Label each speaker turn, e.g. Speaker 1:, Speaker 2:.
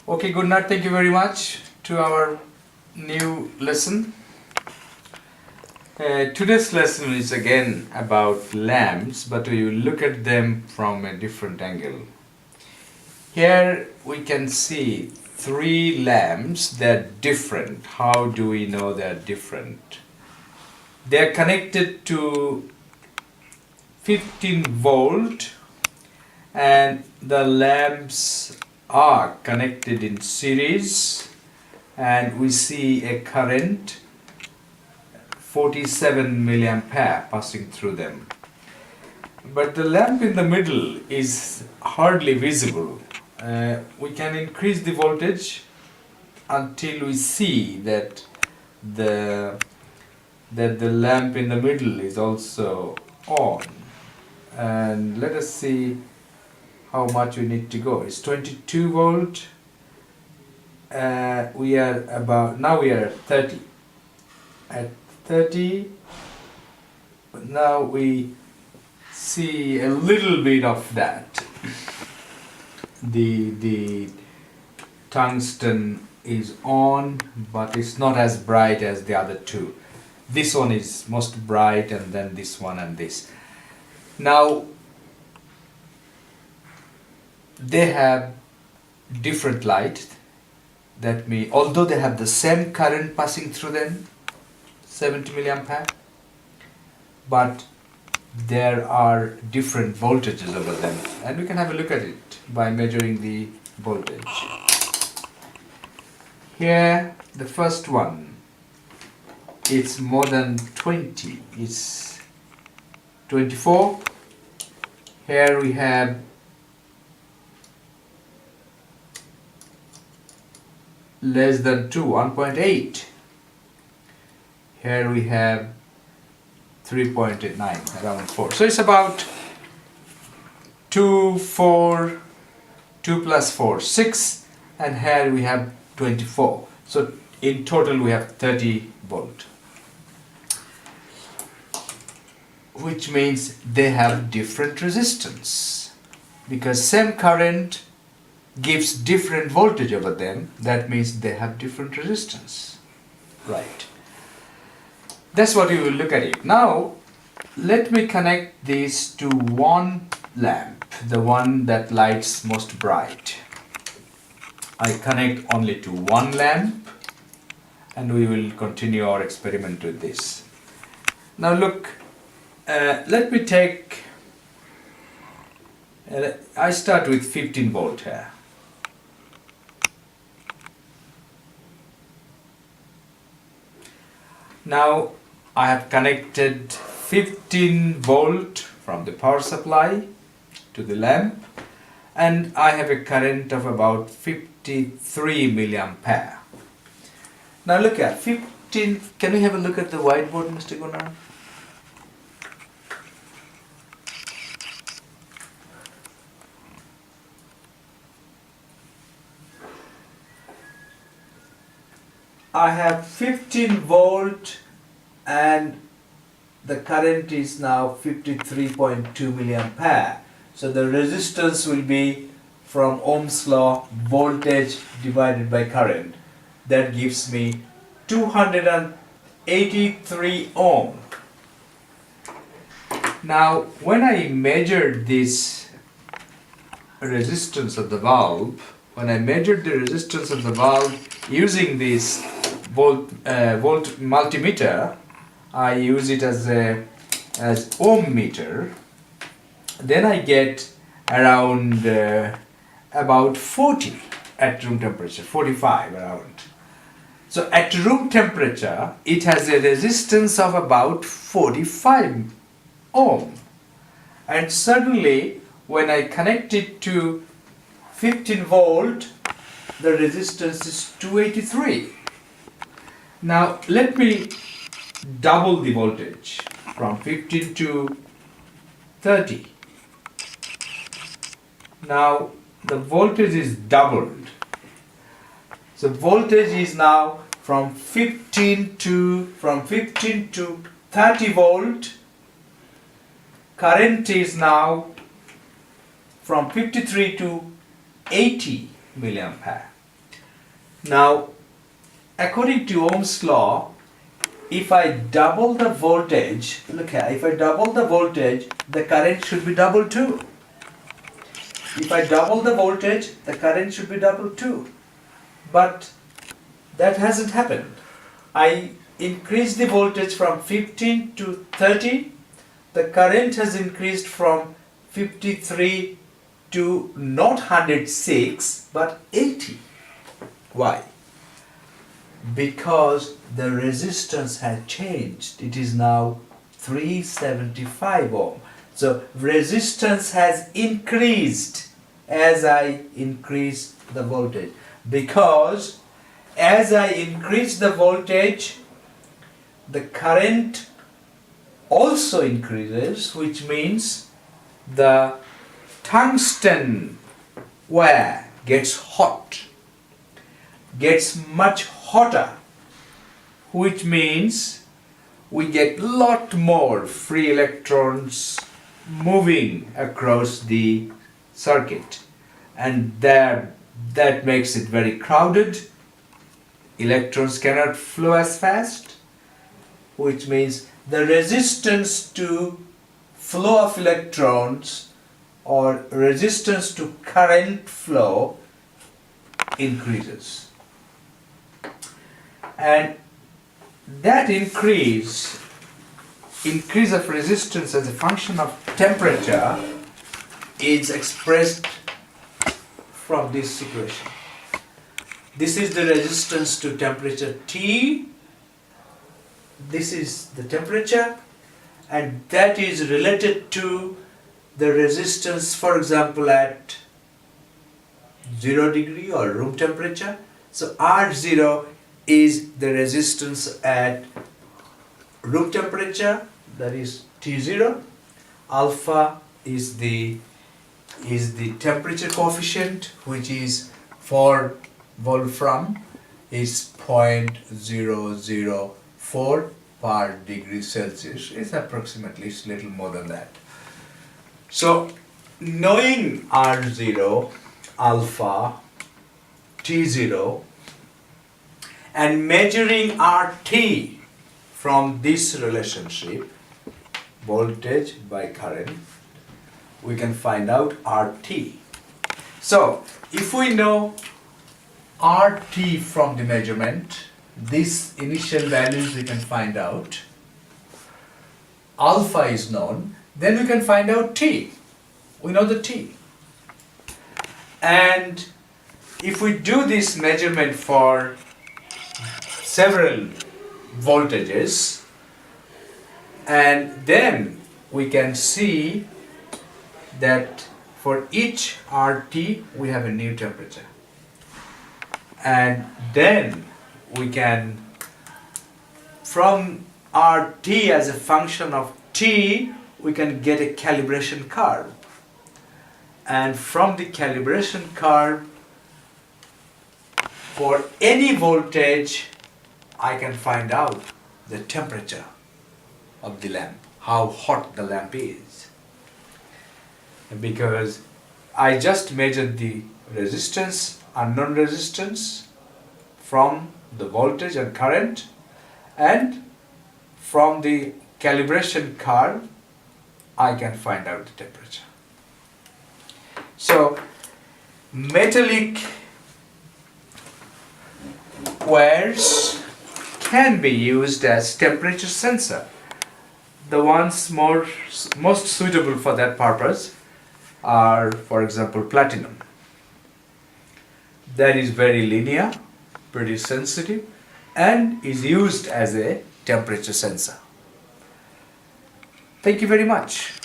Speaker 1: Okay, good night. Thank you very much to our new lesson. Today's lesson is again about lamps, but we will look at them from a different angle. Here we can see three lamps. They're different. How do we know they're different? They're connected to 15 volt and the lamps are connected in series, and we see a current 47 milliampere passing through them. But the lamp in the middle is hardly visible. We can increase the voltage until we see that the lamp in the middle is also on. And let us see how much we need to go. It's 22 volt. We are at 30. At 30, now we see a little bit of that. The tungsten is on, but it's not as bright as the other two. This one is most bright, and then this one and this. Now they have different light. That means although they have the same current passing through them, 70 milliampere, but there are different voltages over them, and we can have a look at it by measuring the voltage. Here the first one, it's more than 20, it's 24. Here we have less than 2, 1.8. Here we have 3.89, around 4. So it's about 2, 4, 2 plus 4, 6, and here we have 24. So in total we have 30 volt. Which means they have different resistance. Because same current gives different voltage over them, that means they have different resistance. Right. That's what we will look at it. Now, let me connect these to one lamp, the one that lights most bright. I connect only to one lamp, and we will continue our experiment with this. Now look, let me take, I start with 15 volt here. Now I have connected 15 volt from the power supply to the lamp, and I have a current of about 53 milliampere. Now look at 15, can we have a look at the whiteboard, Mr. Gunnar? I have 15 volt and the current is now 53.2 milliampere. So the resistance will be from Ohm's law, voltage divided by current. That gives me 283 ohm. Now when I measured this resistance of the bulb, using this volt multimeter, I use it as ohm meter, then I get around about 40 at room temperature, 45 around. So at room temperature it has a resistance of about 45 ohm, and suddenly when I connect it to 15 volt, the resistance is 283. Now let me double the voltage from 15 to 30. Now the voltage is doubled. So voltage is now from 15 to 30 volt. Current is now from 53 to 80 milliampere. Now, according to Ohm's law, if I double the voltage, look here, if I double the voltage, the current should be double too. If I double the voltage, the current should be double too. But that hasn't happened. I increased the voltage from 15 to 30. The current has increased from 53 to not 106 but 80. Why? Because the resistance had changed. It is now 375 ohm. So resistance has increased as I increase the voltage. Because as I increase the voltage, the current also increases, which means the tungsten wire gets hot, gets much hotter, which means we get lot more free electrons moving across the circuit, and that makes it very crowded. Electrons cannot flow as fast, which means the resistance to flow of electrons or resistance to current flow increases. And that increase of resistance as a function of temperature is expressed from this equation. This is the resistance to temperature T. This is the temperature, and that is related to the resistance, for example, at 0 degree or room temperature. So R0 is the resistance at room temperature, that is T0. Alpha is the temperature coefficient, which is for Wolfram is 0.004 per degree Celsius. It's approximately, it's a little more than that. So knowing R0, alpha, T0, and measuring RT from this relationship, voltage by current, we can find out RT. So if we know RT from the measurement, these initial values we can find out, alpha is known, then we can find out T. We know the T. And if we do this measurement for several voltages, and then we can see that for each RT we have a new temperature. And then we can, from RT as a function of T, we can get a calibration curve. And from the calibration curve, for any voltage, I can find out the temperature of the lamp, how hot the lamp is. Because I just measured the resistance, unknown resistance, from the voltage and current, and from the calibration curve, I can find out the temperature. So, metallic wires can be used as temperature sensor. The ones most suitable for that purpose are, for example, platinum. That is very linear, pretty sensitive, and is used as a temperature sensor. Thank you very much.